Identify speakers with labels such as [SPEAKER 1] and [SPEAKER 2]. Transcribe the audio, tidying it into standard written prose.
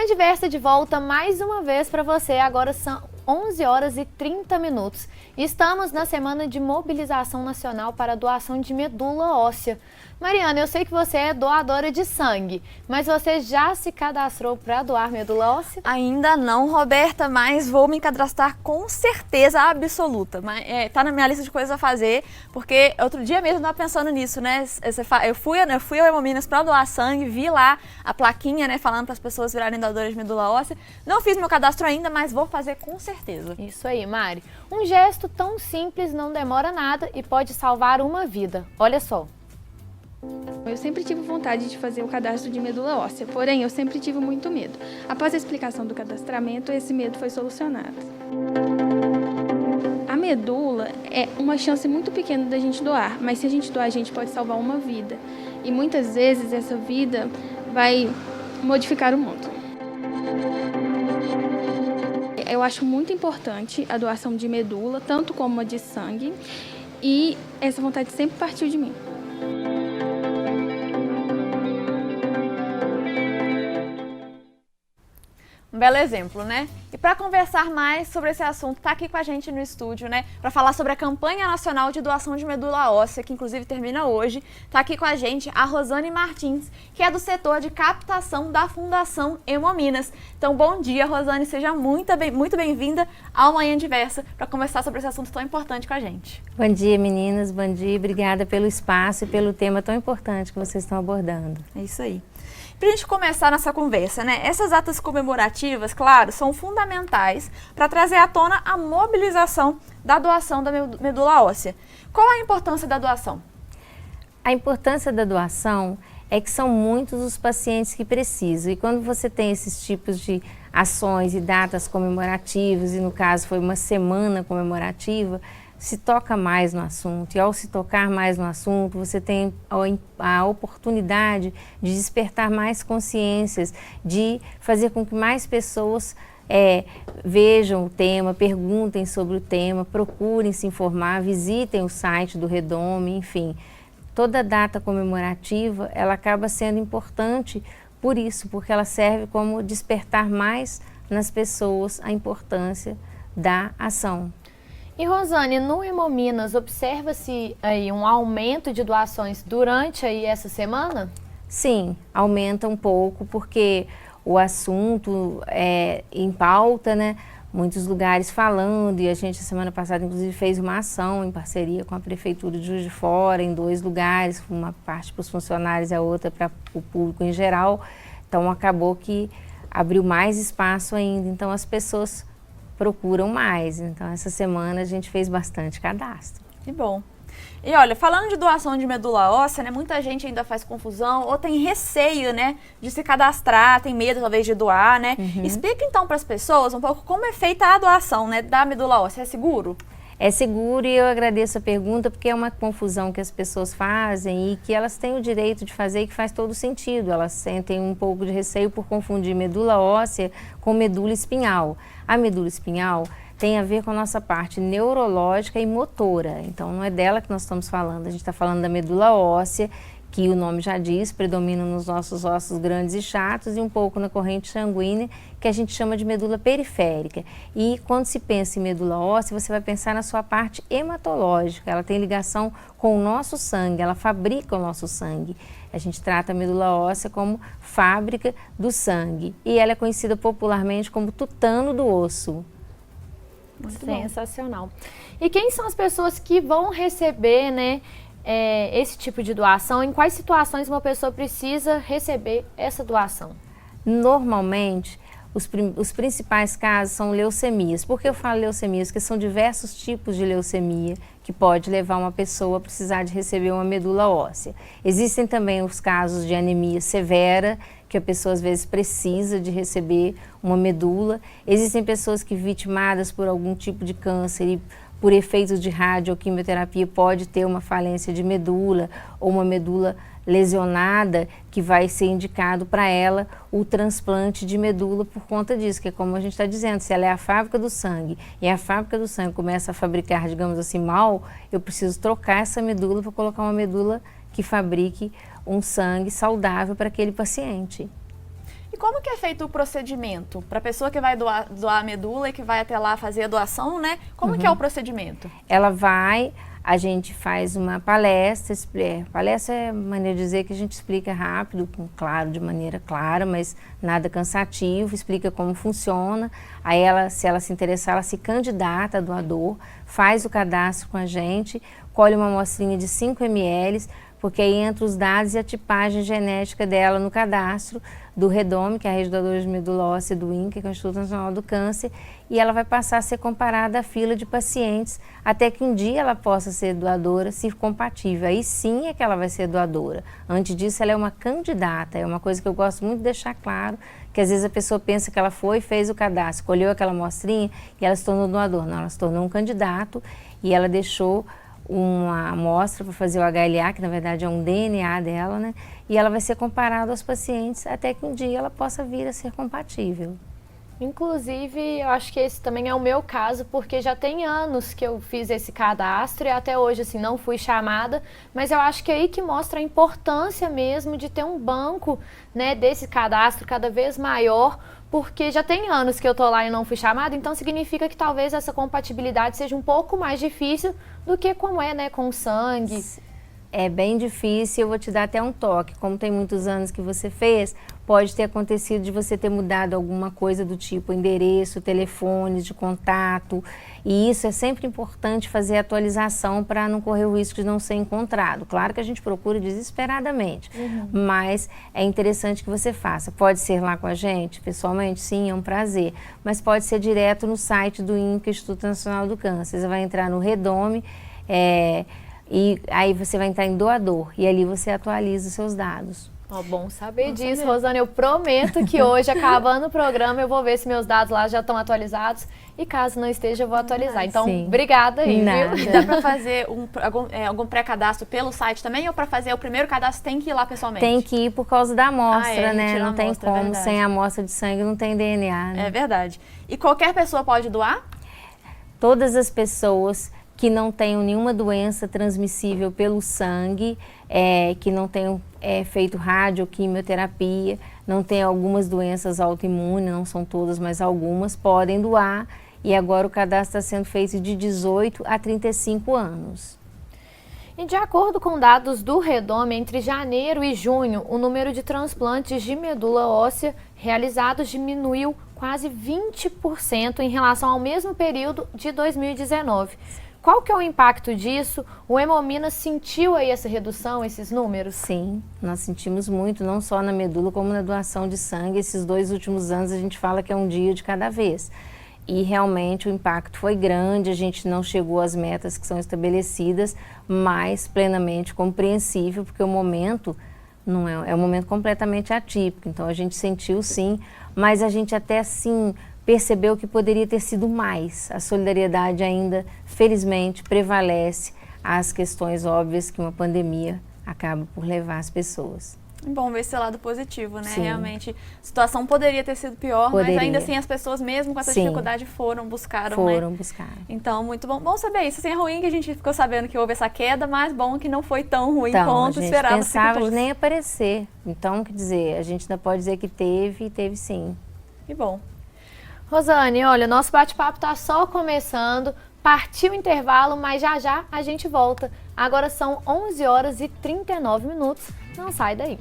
[SPEAKER 1] Amanhã Diversa de volta mais uma vez para você. Agora são 11 horas e 30 minutos. Estamos na semana de mobilização nacional para a doação de medula óssea. Mariana, eu sei que você é doadora de sangue, mas você já se cadastrou para doar medula óssea?
[SPEAKER 2] Ainda não, Roberta, mas vou me cadastrar com certeza absoluta. Tá na minha lista de coisas a fazer, porque outro dia mesmo eu estava pensando nisso, né? Eu fui ao Hemominas para doar sangue, vi lá a plaquinha, né, falando para as pessoas virarem doadoras de medula óssea. Não fiz meu cadastro ainda, mas vou fazer com certeza.
[SPEAKER 1] Isso aí, Mari. Um gesto tão simples não demora nada e pode salvar uma vida. Olha só.
[SPEAKER 3] Eu sempre tive vontade de fazer o cadastro de medula óssea, porém eu sempre tive muito medo. Após a explicação do cadastramento, esse medo foi solucionado. A medula é uma chance muito pequena da gente doar, mas se a gente doar, a gente pode salvar uma vida. E muitas vezes essa vida vai modificar o mundo. Eu acho muito importante a doação de medula, tanto como a de sangue, e essa vontade sempre partiu de mim.
[SPEAKER 2] Um belo exemplo, né? E para conversar mais sobre esse assunto, tá aqui com a gente no estúdio, né? Para falar sobre a campanha nacional de doação de medula óssea, que inclusive termina hoje, tá aqui com a gente a Rosane Martins, que é do setor de captação da Fundação Hemominas. Então, bom dia, Rosane, seja muito bem-vinda ao Manhã Diversa para conversar sobre esse assunto tão importante com a gente.
[SPEAKER 4] Bom dia, meninas, bom dia, obrigada pelo espaço e pelo tema tão importante que vocês estão abordando.
[SPEAKER 2] É isso aí. Para a gente começar nossa conversa, né? Essas datas comemorativas, claro, são fundamentais para trazer à tona a mobilização da doação da medula óssea. Qual a importância da doação?
[SPEAKER 4] A importância da doação é que são muitos os pacientes que precisam. E quando você tem esses tipos de ações e datas comemorativas, e no caso foi uma semana comemorativa, se toca mais no assunto, e ao se tocar mais no assunto, você tem a oportunidade de despertar mais consciências, de fazer com que mais pessoas vejam o tema, perguntem sobre o tema, procurem se informar, visitem o site do Redome, enfim. Toda data comemorativa, ela acaba sendo importante por isso, porque ela serve como despertar mais nas pessoas a importância da ação.
[SPEAKER 1] E Rosane, no Hemominas, observa-se aí um aumento de doações durante aí essa semana?
[SPEAKER 4] Sim, aumenta um pouco porque o assunto é em pauta, né? Muitos lugares falando, e a gente semana passada inclusive fez uma ação em parceria com a Prefeitura de Juiz de Fora, em 2 lugares, uma parte para os funcionários e a outra para o público em geral. Então acabou que abriu mais espaço ainda, então as pessoas procuram mais. Então, essa semana a gente fez bastante cadastro.
[SPEAKER 2] Que bom. E olha, falando de doação de medula óssea, né, muita gente ainda faz confusão ou tem receio, né, de se cadastrar, tem medo talvez de doar, né? Explica então para as pessoas um pouco como é feita a doação, né, da medula óssea. É seguro?
[SPEAKER 4] É seguro, e eu agradeço a pergunta porque é uma confusão que as pessoas fazem e que elas têm o direito de fazer e que faz todo sentido. Elas sentem um pouco de receio por confundir medula óssea com medula espinhal. A medula espinhal tem a ver com a nossa parte neurológica e motora, então não é dela que nós estamos falando, a gente está falando da medula óssea, que o nome já diz, predomina nos nossos ossos grandes e chatos e um pouco na corrente sanguínea, que a gente chama de medula periférica. E quando se pensa em medula óssea, você vai pensar na sua parte hematológica, ela tem ligação com o nosso sangue, ela fabrica o nosso sangue. A gente trata a medula óssea como fábrica do sangue e ela é conhecida popularmente como tutano do osso.
[SPEAKER 1] Muito sensacional. E quem são as pessoas que vão receber, né, esse tipo de doação? Em quais situações uma pessoa precisa receber essa doação?
[SPEAKER 4] Normalmente, os principais casos são leucemias. Por que eu falo leucemias? Porque são diversos tipos de leucemia que pode levar uma pessoa a precisar de receber uma medula óssea. Existem também os casos de anemia severa, que a pessoa às vezes precisa de receber uma medula. Existem pessoas que vitimadas por algum tipo de câncer e por efeitos de rádio ou quimioterapia pode ter uma falência de medula ou uma medula lesionada, que vai ser indicado para ela o transplante de medula por conta disso, que é como a gente está dizendo, se ela é a fábrica do sangue e a fábrica do sangue começa a fabricar, digamos assim, mal, eu preciso trocar essa medula para colocar uma medula que fabrique um sangue saudável para aquele paciente.
[SPEAKER 2] E como que é feito o procedimento? Para a pessoa que vai doar a medula e que vai até lá fazer a doação, né? Como que é o procedimento?
[SPEAKER 4] Ela vai, a gente faz uma palestra, palestra é maneira de dizer que a gente explica rápido, claro, de maneira clara, mas nada cansativo, explica como funciona. Aí ela, se ela se interessar, ela se candidata a doador, faz o cadastro com a gente, colhe uma amostrinha de 5 ml, porque aí entra os dados e a tipagem genética dela no cadastro do REDOME, que é a Rede de Doadores de Medula Óssea do INCA, que é o Instituto Nacional do Câncer, e ela vai passar a ser comparada à fila de pacientes, até que um dia ela possa ser doadora, se compatível. Aí sim é que ela vai ser doadora. Antes disso, ela é uma candidata, é uma coisa que eu gosto muito de deixar claro, que às vezes a pessoa pensa que ela foi, fez o cadastro, escolheu aquela amostrinha e ela se tornou doador. Não, ela se tornou um candidato e ela deixou uma amostra para fazer o HLA, que na verdade é um DNA dela, né? E ela vai ser comparada aos pacientes até que um dia ela possa vir a ser compatível.
[SPEAKER 1] Inclusive, eu acho que esse também é o meu caso, porque já tem anos que eu fiz esse cadastro e até hoje, assim, não fui chamada, mas eu acho que é aí que mostra a importância mesmo de ter um banco, né, desse cadastro cada vez maior, porque já tem anos que eu tô lá e não fui chamada, então significa que talvez essa compatibilidade seja um pouco mais difícil do que como é, né, com sangue.
[SPEAKER 4] É bem difícil, eu vou te dar até um toque. Como tem muitos anos que você fez, pode ter acontecido de você ter mudado alguma coisa do tipo endereço, telefones de contato. E isso é sempre importante fazer atualização para não correr o risco de não ser encontrado. Claro que a gente procura desesperadamente, mas é interessante que você faça. Pode ser lá com a gente, pessoalmente, sim, é um prazer. Mas pode ser direto no site do INCA, Instituto Nacional do Câncer. Você vai entrar no REDOME, e aí você vai entrar em doador e ali você atualiza os seus dados.
[SPEAKER 1] Bom saber disso, Rosana. Eu prometo que hoje, acabando o programa, eu vou ver se meus dados lá já estão atualizados e caso não esteja, eu vou atualizar. Então,
[SPEAKER 4] sim.
[SPEAKER 1] Obrigada aí,
[SPEAKER 4] Nada.
[SPEAKER 1] viu?
[SPEAKER 2] Dá para fazer algum pré-cadastro pelo site também ou para fazer o primeiro cadastro tem que ir lá pessoalmente?
[SPEAKER 4] Tem que ir por causa da amostra, né?
[SPEAKER 2] Retirar
[SPEAKER 4] Não
[SPEAKER 2] a
[SPEAKER 4] tem
[SPEAKER 2] amostra, é
[SPEAKER 4] como,
[SPEAKER 2] verdade.
[SPEAKER 4] sem a amostra de sangue não tem DNA, né?
[SPEAKER 2] É verdade. E qualquer pessoa pode doar?
[SPEAKER 4] Todas as pessoas que não tenham nenhuma doença transmissível pelo sangue, que não tenham feito radioquimioterapia, não tenham algumas doenças autoimunes, não são todas, mas algumas, podem doar. E agora o cadastro está sendo feito de 18 a 35 anos.
[SPEAKER 1] E de acordo com dados do REDOME, entre janeiro e junho, o número de transplantes de medula óssea realizados diminuiu quase 20% em relação ao mesmo período de 2019. Qual que é o impacto disso? O Hemominas sentiu aí essa redução, esses números?
[SPEAKER 4] Sim, nós sentimos muito, não só na medula como na doação de sangue. Esses 2 últimos anos a gente fala que é um dia de cada vez. E realmente o impacto foi grande, a gente não chegou às metas que são estabelecidas, mas plenamente compreensível, porque o momento não é um momento completamente atípico. Então a gente sentiu sim, mas a gente até assim percebeu que poderia ter sido mais. A solidariedade ainda, felizmente, prevalece às questões óbvias que uma pandemia acaba por levar as pessoas.
[SPEAKER 2] Bom ver esse lado positivo, né?
[SPEAKER 4] Sim.
[SPEAKER 2] Realmente, a situação poderia ter sido pior,
[SPEAKER 4] Poderia.
[SPEAKER 2] mas ainda assim as pessoas, mesmo com essa
[SPEAKER 4] Sim.
[SPEAKER 2] dificuldade, buscaram, né?
[SPEAKER 4] Foram buscar.
[SPEAKER 2] Então, muito bom. Bom saber isso. Assim, é ruim que a gente ficou sabendo que houve essa queda, mas bom que não foi tão ruim
[SPEAKER 4] Então,
[SPEAKER 2] quanto
[SPEAKER 4] a gente
[SPEAKER 2] esperava.
[SPEAKER 4] pensava de nem aparecer. Então, quer dizer, a gente ainda pode dizer que teve sim.
[SPEAKER 2] Que bom.
[SPEAKER 1] Rosane, olha, nosso bate-papo está só começando, partiu o intervalo, mas já já a gente volta. Agora são 11 horas e 39 minutos, não sai daí.